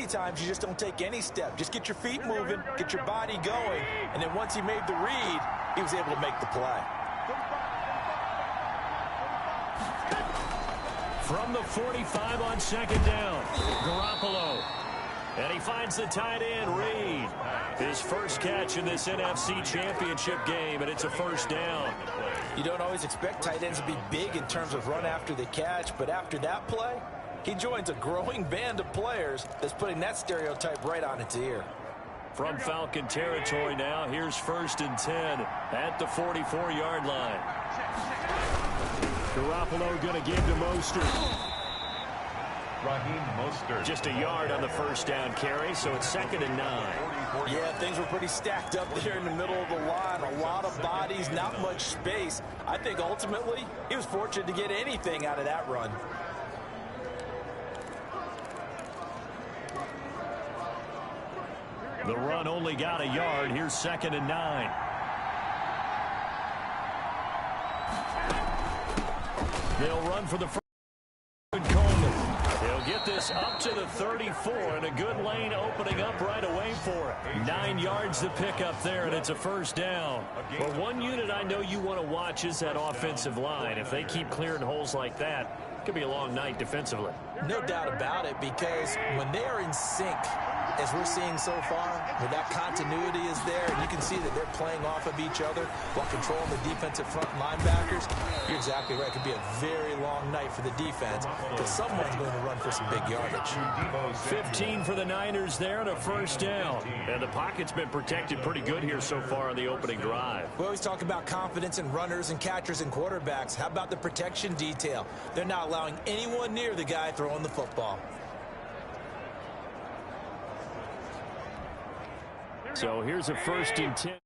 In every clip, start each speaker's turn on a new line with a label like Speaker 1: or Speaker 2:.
Speaker 1: many times you just don't take any step. Just get your feet moving, get your body going, and then once he made the read, he was able to make the play.
Speaker 2: From the 45 on second down, Garoppolo. And he finds the tight end, Reed. His first catch in this NFC Championship game, and it's a first down.
Speaker 1: You don't always expect tight ends to be big in terms of run after the catch, but after that play, he joins a growing band of players that's putting that stereotype right on its ear.
Speaker 2: From Falcon territory now, here's 1st and 10 at the 44-yard line. Garoppolo going to give to Mostert.
Speaker 3: Raheem Mostert.
Speaker 2: Just a yard on the first down carry, so it's 2nd and 9.
Speaker 1: Yeah, things were pretty stacked up there in the middle of the line. A lot of bodies, not much space. I think ultimately he was fortunate to get anything out of that run.
Speaker 2: The run only got a yard. Here's 2nd and 9. They'll run for the first. Coleman. He'll get this up to the 34, and a good lane opening up right away for it. 9 yards to pick up there, and it's a first down. But one unit I know you want to watch is that offensive line. If they keep clearing holes like that, it could be a long night defensively.
Speaker 1: No doubt about it, because when they are in sync, as we're seeing so far, where that continuity is there, and you can see that they're playing off of each other while controlling the defensive front linebackers, you're exactly right. It could be a very long night for the defense because someone's going to run for some big yardage.
Speaker 2: 15 for the Niners there and a first down. And the pocket's been protected pretty good here so far on the opening drive.
Speaker 1: We always talk about confidence in runners and catchers and quarterbacks. How about the protection detail? They're not allowing anyone near the guy throwing the football.
Speaker 2: So here's a 1st and 10.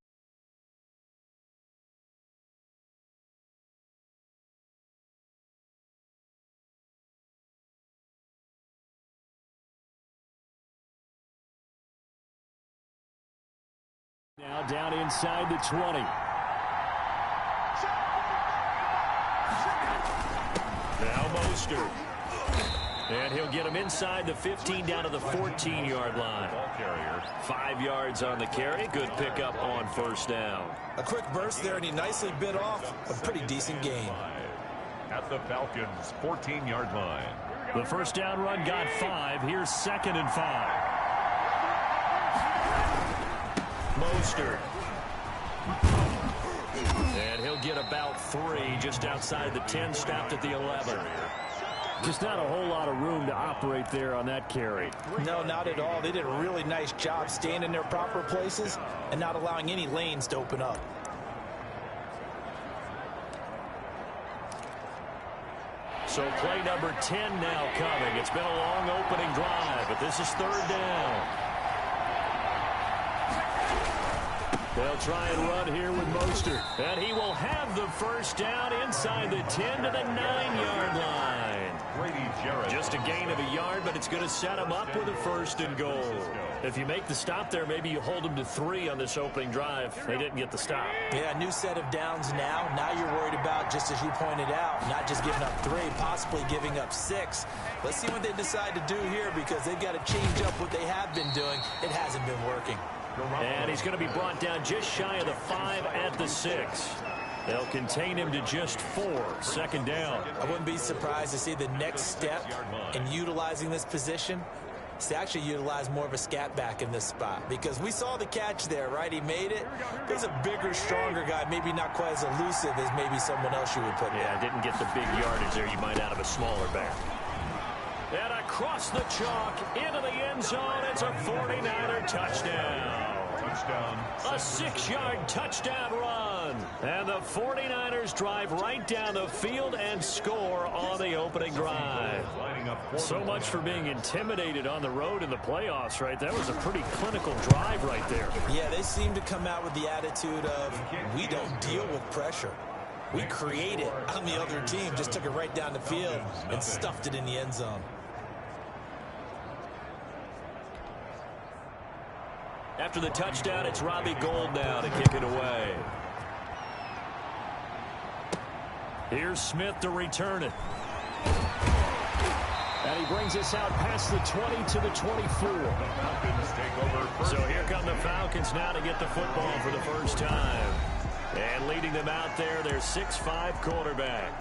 Speaker 2: Now down inside the 20. Now Mostert. And he'll get him inside the 15 down to the 14-yard line. 5 yards on the carry. Good pickup on first down.
Speaker 1: A quick burst there, and he nicely bit off a pretty decent gain.
Speaker 3: At the Falcons' 14-yard line.
Speaker 2: The first down run got 5. Here's 2nd and 5. Mostert. And he'll get about 3 just outside the 10, stopped at the 11. Just not a whole lot of room to operate there on that carry.
Speaker 1: No, not at all. They did a really nice job staying in their proper places and not allowing any lanes to open up.
Speaker 2: So play number 10 now coming. It's been a long opening drive, but this is 3rd down. They'll try and run here with Mostert. And he will have the first down inside the 10 to the 9-yard line. Just a gain of a yard, but it's going to set him up with a 1st and goal. If you make the stop there, maybe you hold them to 3 on this opening drive. They didn't get the stop.
Speaker 1: Yeah, new set of downs now. Now you're worried about, just as you pointed out, not just giving up 3, possibly giving up 6. Let's see what they decide to do here because they've got to change up what they have been doing. It hasn't been working.
Speaker 2: And he's going to be brought down just shy of the 5 at the 6. They'll contain him to just 4. 2nd down.
Speaker 1: I wouldn't be surprised to see the next step in utilizing this position is to actually utilize more of a scat back in this spot because we saw the catch there, right? He made it. He's a bigger, stronger guy, maybe not quite as elusive as maybe someone else you would put there.
Speaker 2: Yeah, didn't get the big yardage there you might out of a smaller back. And across the chalk into the end zone, it's a 49er touchdown. A 6-yard touchdown run. And the 49ers drive right down the field and score on the opening drive. So much for being intimidated on the road in the playoffs, right? That was a pretty clinical drive right there.
Speaker 1: Yeah, they seem to come out with the attitude of, we don't deal with pressure. We create it on the other team. Just took it right down the field and stuffed it in the end zone.
Speaker 2: After the touchdown, it's Robbie Gould now to kick it away. Here's Smith to return it. And he brings us out past the 20 to the 24.
Speaker 3: Falcons take over first.
Speaker 2: So here come the Falcons now to get the football for the first time. And leading them out there, their 6'5" quarterback.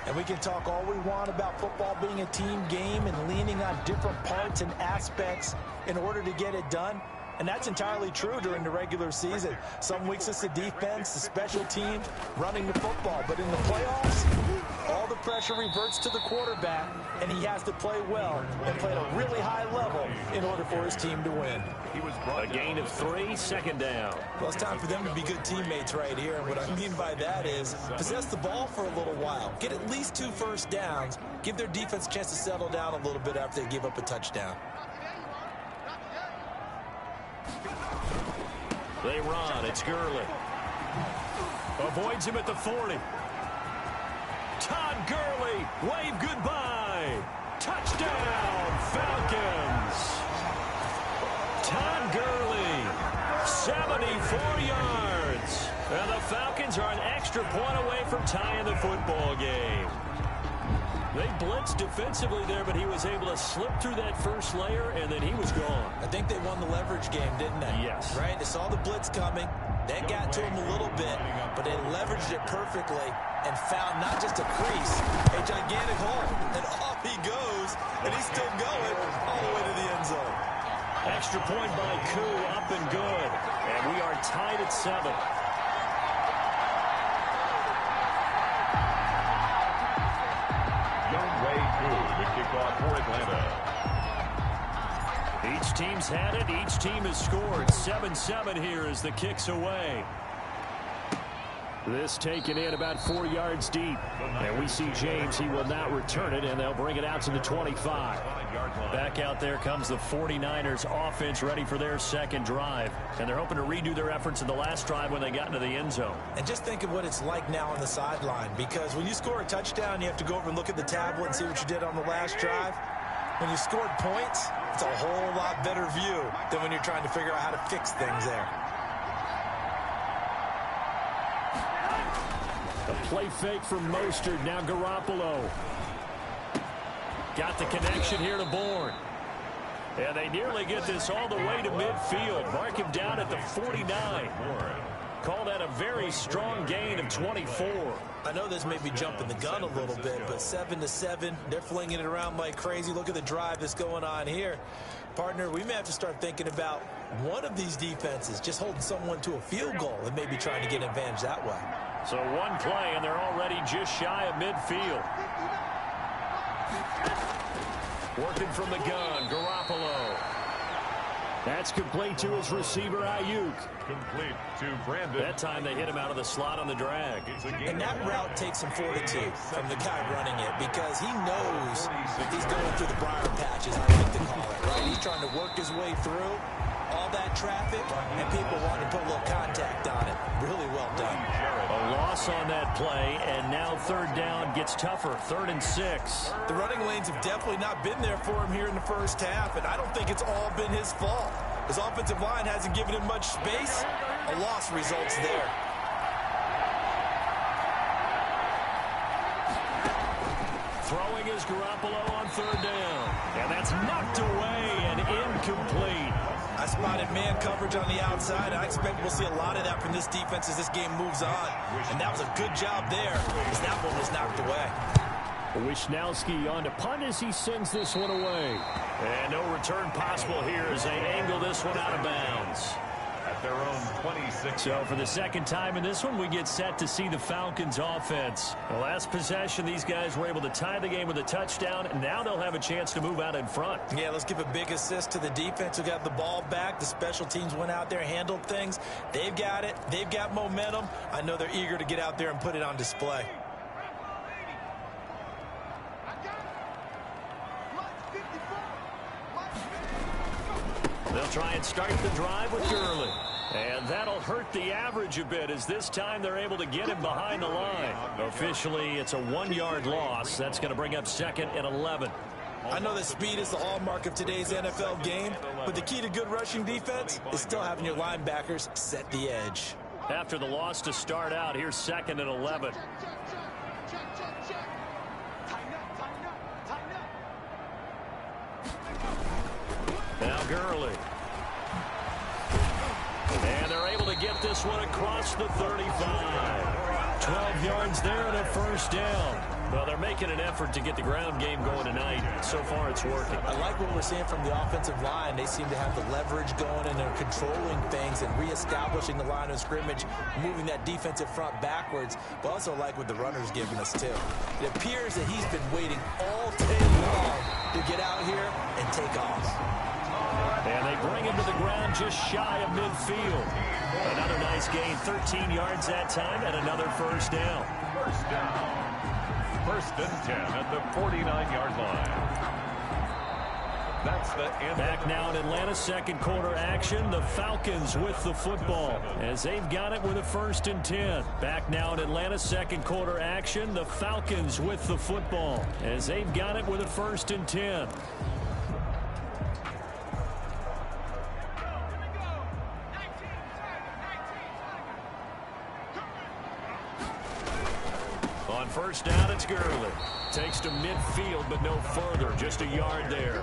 Speaker 1: And we can talk all we want about football being a team game and leaning on different parts and aspects in order to get it done. And that's entirely true during the regular season. Some weeks it's the defense, the special team, running the football. But in the playoffs, all the pressure reverts to the quarterback, and he has to play well and play at a really high level in order for his team to win.
Speaker 2: A gain of 3, second down.
Speaker 1: Well, it's time for them to be good teammates right here. And what I mean by that is possess the ball for a little while. Get at least 2 first downs. Give their defense a chance to settle down a little bit after they give up a touchdown.
Speaker 2: They run. It's Gurley. Avoids him at the 40. Todd Gurley. Wave goodbye. Touchdown, Falcons. Todd Gurley. 74 yards. And the Falcons are an extra point away from tying the football game. They blitzed defensively there, but he was able to slip through that first layer, and then he was gone.
Speaker 1: I think they won the leverage game, didn't they?
Speaker 2: Yes.
Speaker 1: Right? They saw the blitz coming. They got to him a little bit, but they leveraged it perfectly and found not just a crease, a gigantic hole. And off he goes, and he's still going all the way to the end zone.
Speaker 2: Extra point by Koo, up and good. And we are tied at 7.
Speaker 3: The kickoff for Atlanta.
Speaker 2: Each team's had it. Each team has scored. 7-7 here as the kick's away. This taken in about 4 yards deep. And we see James. He will not return it, and they'll bring it out to the 25. Back out there comes the 49ers offense ready for their second drive. And they're hoping to redo their efforts in the last drive when they got into the end zone.
Speaker 1: And just think of what it's like now on the sideline, because when you score a touchdown, you have to go over and look at the tablet and see what you did on the last drive. When you scored points, it's a whole lot better view than when you're trying to figure out how to fix things there.
Speaker 2: A play fake from Mostert. Now Garoppolo. Got the connection here to Bourne. And they nearly get this all the way to midfield. Mark him down at the 49. Call that a very strong gain of 24.
Speaker 1: I know this may be jumping the gun a little bit, but 7-7, they're flinging it around like crazy. Look at the drive that's going on here. Partner, we may have to start thinking about one of these defenses just holding someone to a field goal and maybe trying to get an advantage that way.
Speaker 2: So one play, and they're already just shy of midfield. Working from the gun, Garoppolo. That's complete to his receiver, Ayuk.
Speaker 3: Complete to Brandon.
Speaker 2: That time they hit him out of the slot on the drag.
Speaker 1: And that route takes some fortitude from the guy running it, because he knows he's going through the briar patches, I like to call it, right? He's trying to work his way through all that traffic, and people want to put a little contact on it. Really well done.
Speaker 2: A loss on that play, and now third down gets tougher. 3rd and 6.
Speaker 1: The running lanes have definitely not been there for him here in the first half, and I don't think it's all been his fault. His offensive line hasn't given him much space. A loss results there.
Speaker 2: Throwing is Garoppolo on 3rd down. And that's knocked away and incomplete.
Speaker 1: I spotted man coverage on the outside. I expect we'll see a lot of that from this defense as this game moves on. And that was a good job there, as that one was knocked away.
Speaker 2: Wisnowski on to punt as he sends this one away. And no return possible here as they angle this one out of bounds.
Speaker 3: At their own 26.
Speaker 2: So for the second time in this one, we get set to see the Falcons offense. The last possession, these guys were able to tie the game with a touchdown, and now they'll have a chance to move out in front.
Speaker 1: Yeah, let's give a big assist to the defense who got the ball back. The special teams went out there, handled things. They've got it. They've got momentum. I know they're eager to get out there and put it on display.
Speaker 2: They'll try and start the drive with Gurley. And that'll hurt the average a bit, as this time they're able to get him behind the line. Officially, it's a 1-yard loss. That's going to bring up 2nd and 11.
Speaker 1: I know that speed is the hallmark of today's NFL game, but the key to good rushing defense is still having your linebackers set the edge.
Speaker 2: After the loss to start out, here's 2nd and 11. Now Gurley. And they're able to get this one across the 35. 12 yards there and a first down. Well, they're making an effort to get the ground game going tonight. So far, it's working.
Speaker 1: I like what we're seeing from the offensive line. They seem to have the leverage going, and they're controlling things and reestablishing the line of scrimmage, moving that defensive front backwards. But also like what the runner's giving us, too. It appears that he's been waiting all day long to get out here and take off.
Speaker 2: And they bring him to the ground just shy of midfield. Another nice gain, 13 yards that time, and another first down.
Speaker 3: First down. First and 10 at the 49-yard line. That's the end.
Speaker 2: Back now in Atlanta, second quarter action. The Falcons with the football as they've got it with a first and 10. Back now in Atlanta, second quarter action. The Falcons with the football as they've got it with a first and 10. On first down, it's Gurley. Takes to midfield, but no further. Just a yard there.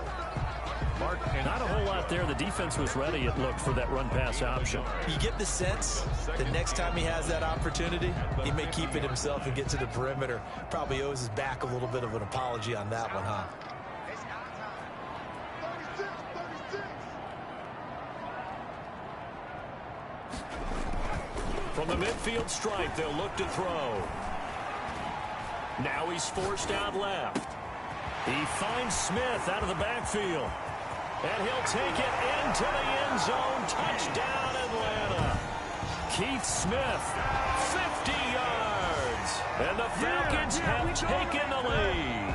Speaker 2: Mark, not a whole lot there. The defense was ready, it looked, for that run-pass option.
Speaker 1: You get the sense that next time he has that opportunity, he may keep it himself and get to the perimeter. Probably owes his back a little bit of an apology on that one, huh?
Speaker 2: From the midfield stripe, they'll look to throw. Now he's forced out left. He finds Smith out of the backfield. And he'll take it into the end zone. Touchdown, Atlanta. Keith Smith, 50 yards. And the Falcons have taken the lead.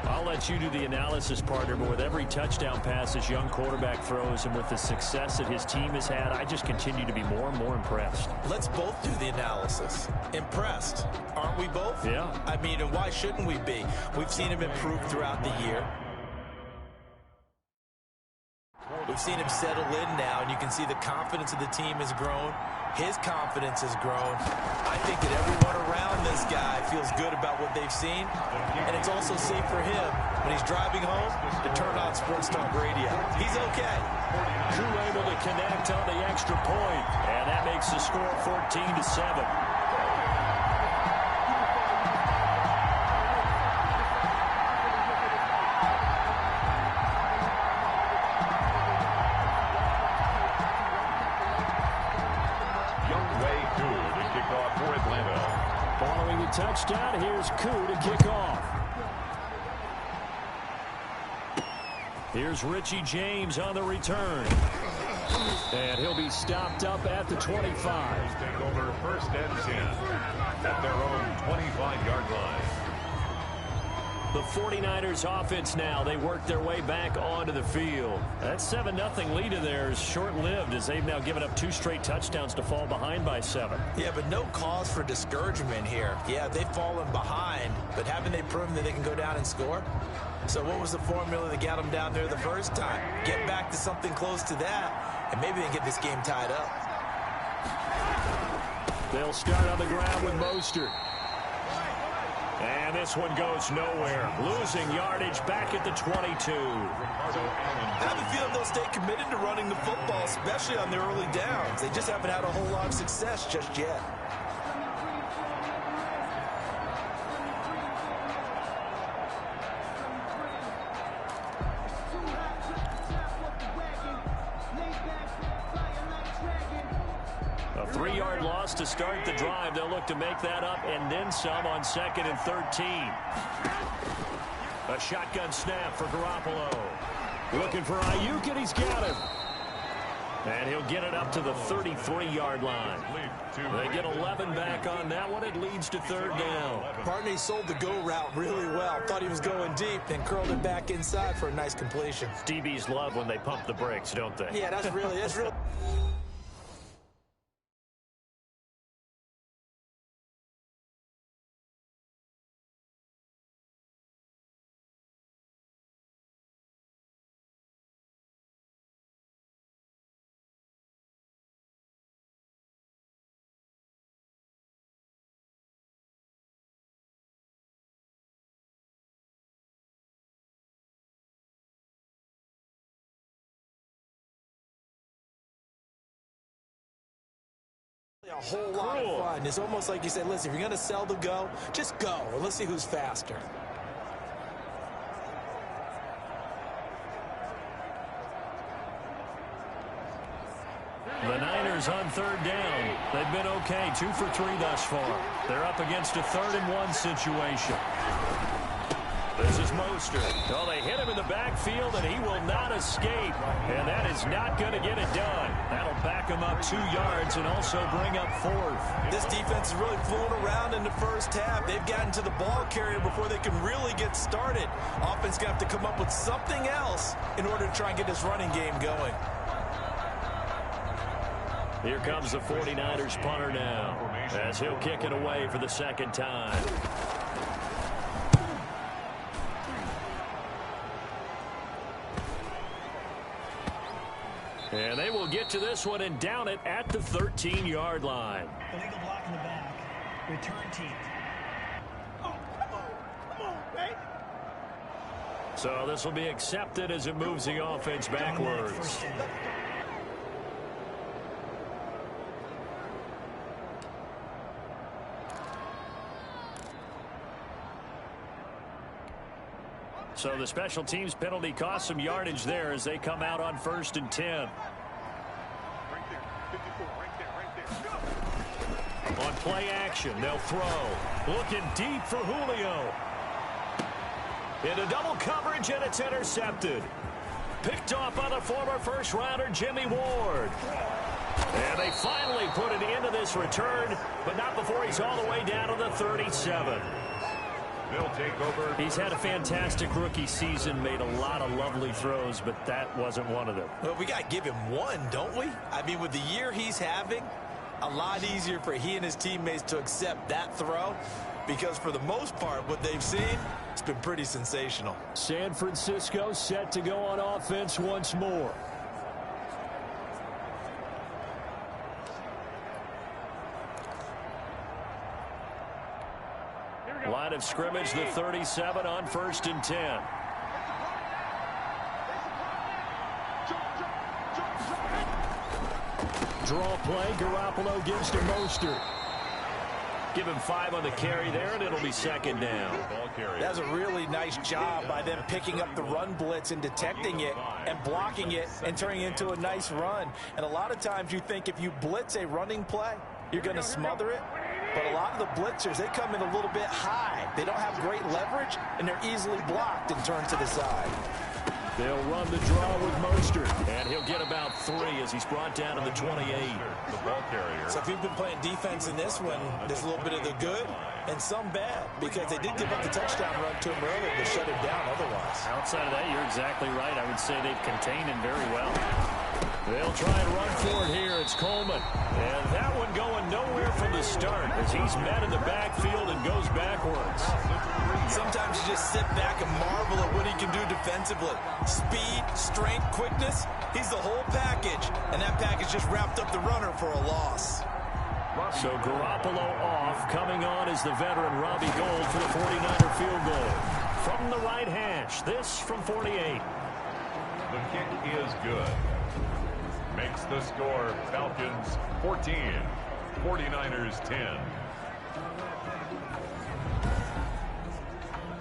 Speaker 2: I'll let you do the analysis, partner, but with every touchdown pass this young quarterback throws and with the success that his team has had, I just continue to be more and more impressed.
Speaker 1: Let's both do the analysis. Impressed, aren't we both?
Speaker 2: Yeah.
Speaker 1: I mean, and why shouldn't we be? We've seen him improve throughout the year. We've seen him settle in now, and you can see the confidence of the team has grown. His confidence has grown. I think that everyone around this guy feels good about what they've seen, and it's also safe for him when he's driving home to turn on Sports Talk Radio. He's okay.
Speaker 2: Drew able to connect on the extra point, and that makes the score 14-7. Touchdown. Here's Koo to kick off. Here's Richie James on the return. And he'll be stopped up at the 25.
Speaker 3: Take over first and 10 at their own 25-yard line.
Speaker 2: The 49ers offense now. They work their way back onto the field. That 7-0 lead of theirs short-lived as they've now given up 2 straight touchdowns to fall behind by 7.
Speaker 1: Yeah, but no cause for discouragement here. Yeah, they've fallen behind, but haven't they proven that they can go down and score? So what was the formula that got them down there the first time? Get back to something close to that, and maybe they can get this game tied up.
Speaker 2: They'll start on the ground with Mostert. And this one goes nowhere. Losing yardage back at the 22.
Speaker 1: I have a feeling they'll stay committed to running the football, especially on their early downs. They just haven't had a whole lot of success just yet.
Speaker 2: A 3-yard loss to start the drive. They'll look to make that up and then some on 2nd and 13. A shotgun snap for Garoppolo. Looking for Ayuk, and he's got him. And he'll get it up to the 33-yard line. They get 11 back on that one. It leads to 3rd down.
Speaker 1: Partney sold the go route really well. Thought he was going deep, then curled it back inside for a nice completion.
Speaker 2: DBs love when they pump the brakes, don't they?
Speaker 1: Yeah, that's really A whole lot of fun. It's almost like you say, listen, if you're going to sell the go, just go. And let's see who's faster.
Speaker 2: The Niners on third down. They've been okay, 2 for 3 thus far. They're up against a 3rd-and-1 situation. This is Mostert. Oh, they hit him in the backfield, and he will not escape. And that is not going to get it done. That'll back him up 2 yards and also bring up 4th.
Speaker 1: This defense is really flown around in the first half. They've gotten to the ball carrier before they can really get started. Offense going to have to come up with something else in order to try and get this running game going.
Speaker 2: Here comes the 49ers punter now, as he'll kick it away for the 2nd time. And they will get to this one and down it at the 13-yard line.
Speaker 4: Illegal block in the back. Return team. Come on, right?
Speaker 2: So this will be accepted as it moves the offense backwards. So the special teams penalty cost some yardage there as they come out on 1st and 10.
Speaker 3: Right there. 54, right there.
Speaker 2: On play action, they'll throw. Looking deep for Julio. Into double coverage, and it's intercepted. Picked off by the former first-rounder Jimmy Ward. And they finally put it into this return, but not before he's all the way down to the 37.
Speaker 3: They'll take over.
Speaker 2: He's had a fantastic rookie season, made a lot of lovely throws, but that wasn't one of them.
Speaker 1: Well, we got to give him one, don't we? I mean, with the year he's having, a lot easier for he and his teammates to accept that throw because for the most part, what they've seen, it's been pretty sensational.
Speaker 2: San Francisco set to go on offense once more. Line of scrimmage, the 37 on 1st and 10. Draw play, Garoppolo gives to Mostert. Give him 5 on the carry there, and it'll be 2nd down.
Speaker 1: That's a really nice job by them picking up the run blitz and detecting it and blocking it and turning it into a nice run. And a lot of times you think if you blitz a running play, you're going to smother it. But a lot of the blitzers, they come in a little bit high. They don't have great leverage, and they're easily blocked and turned to the side.
Speaker 2: They'll run the draw with Mostert, and he'll get about 3 as he's brought down to the 28.
Speaker 3: The ball carrier.
Speaker 1: So if you've been playing defense in this one, there's a little bit of the good and some bad because they did give up the touchdown run to him earlier to shut him down otherwise.
Speaker 2: Outside of that, you're exactly right. I would say they've contained him very well. They'll try and run for it here. It's Coleman. And that one going nowhere from the start as he's met in the backfield and goes backwards.
Speaker 1: Sometimes you just sit back and marvel at what he can do defensively. Speed, strength, quickness. He's the whole package. And that package just wrapped up the runner for a loss.
Speaker 2: So Garoppolo off. Coming on is the veteran Robbie Gould for the 49er field goal. From the right hash. This from 48.
Speaker 3: The kick is good. Makes the score Falcons 14, 49ers 10.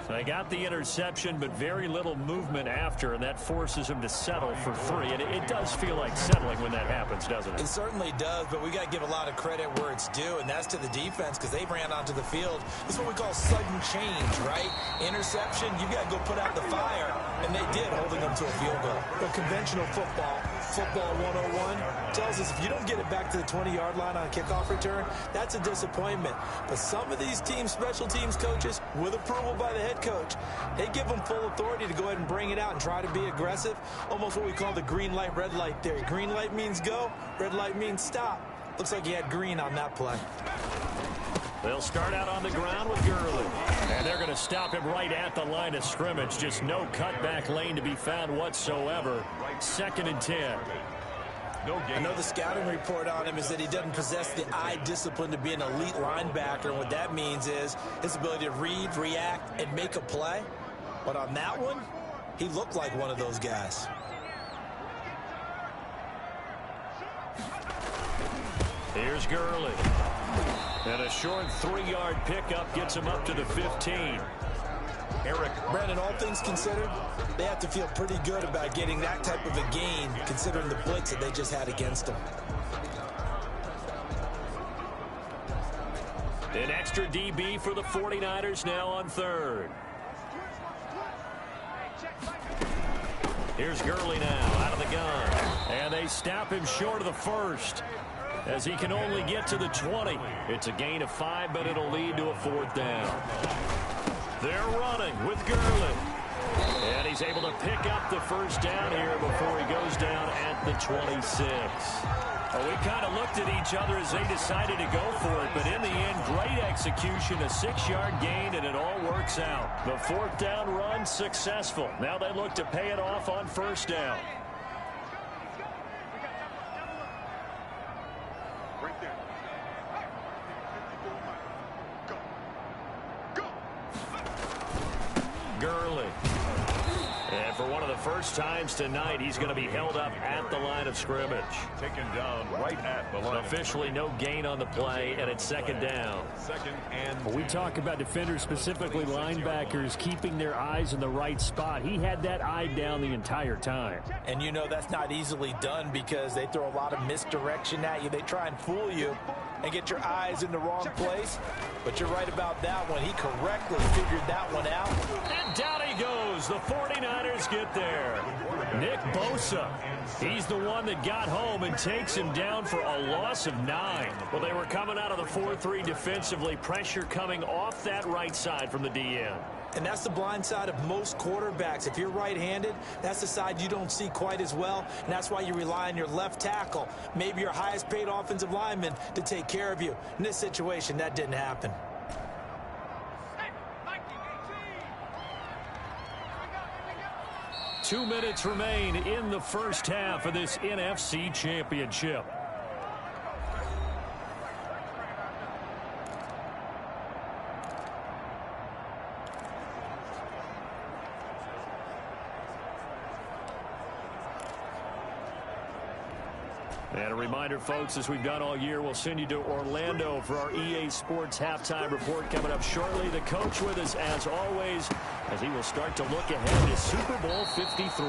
Speaker 2: They got the interception, but very little movement after, and that forces him to settle for 3. And it does feel like settling when that happens, doesn't it?
Speaker 1: It certainly does, but we got to give a lot of credit where it's due, and that's to the defense because they ran onto the field. This is what we call sudden change, right? Interception, you got to go put out the fire, and they did, holding them to a field goal. But conventional football 101, tells us if you don't get it back to the 20-yard line on a kickoff return, that's a disappointment. But some of these teams, special teams coaches, with approval by the head coach, they give them full authority to go ahead and bring it out and try to be aggressive. Almost what we call the green light, red light theory. Green light means go, red light means stop. Looks like he had green on that play.
Speaker 2: They'll start out on the ground with Gurley. And they're going to stop him right at the line of scrimmage. Just no cutback lane to be found whatsoever. 2nd and 10.
Speaker 1: I know the scouting report on him is that he doesn't possess the eye discipline to be an elite linebacker. And what that means is his ability to read, react, and make a play. But on that one, he looked like one of those guys.
Speaker 2: Here's Gurley. And a short 3-yard pickup gets him up to the 15.
Speaker 1: Eric, Brandon, all things considered, they have to feel pretty good about getting that type of a gain, considering the blitz that they just had against them.
Speaker 2: An extra DB for the 49ers now on 3rd. Here's Gurley now out of the gun. And they snap him short of the 1st as he can only get to the 20. It's a gain of 5, but it'll lead to a 4th down. They're running with Gurley. And he's able to pick up the 1st down here before he goes down at the 26. Well, we kind of looked at each other as they decided to go for it, but in the end, great execution, a 6-yard gain, and it all works out. The 4th down run successful. Now they look to pay it off on 1st down. Gurley. And for one of the first times tonight, he's going to be held up at the line of scrimmage.
Speaker 3: Taken down right at the line.
Speaker 2: Officially no gain on the play, and it's 2nd down.
Speaker 3: 2nd and
Speaker 5: Well, we talk about defenders, specifically linebackers, keeping their eyes in the right spot. He had that eye down the entire time.
Speaker 1: And you know that's not easily done because they throw a lot of misdirection at you. They try and fool you and get your eyes in the wrong place. But you're right about that one. He correctly figured that one out.
Speaker 2: And down he goes. The 49ers get there. Nick Bosa. He's the one that got home and takes him down for a loss of 9. Well, they were coming out of the 4-3 defensively. Pressure coming off that right side from the DN.
Speaker 1: And that's the blind side of most quarterbacks. If you're right-handed, that's the side you don't see quite as well, and that's why you rely on your left tackle, maybe your highest-paid offensive lineman, to take care of you. In this situation, that didn't happen.
Speaker 2: Two minutes remain in the first half of this NFC Championship. And a reminder, folks, as we've done all year, we'll send you to Orlando for our EA Sports halftime report coming up shortly. The coach with us, as always, as he will start to look ahead to Super Bowl 53.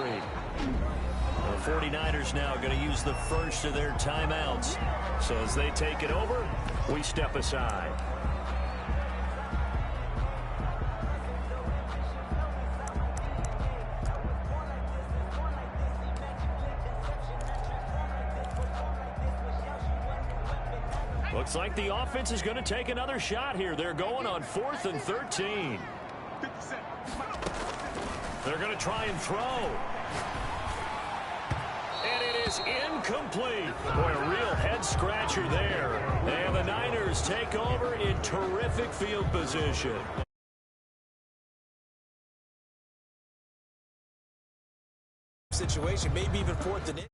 Speaker 2: The 49ers now going to use the first of their timeouts. So as they take it over, we step aside. Looks like the offense is going to take another shot here. They're going on 4th and 13. They're going to try and throw. And it is incomplete. Boy, a real head-scratcher there. And the Niners take over in terrific field position.
Speaker 1: Situation, maybe even 4th and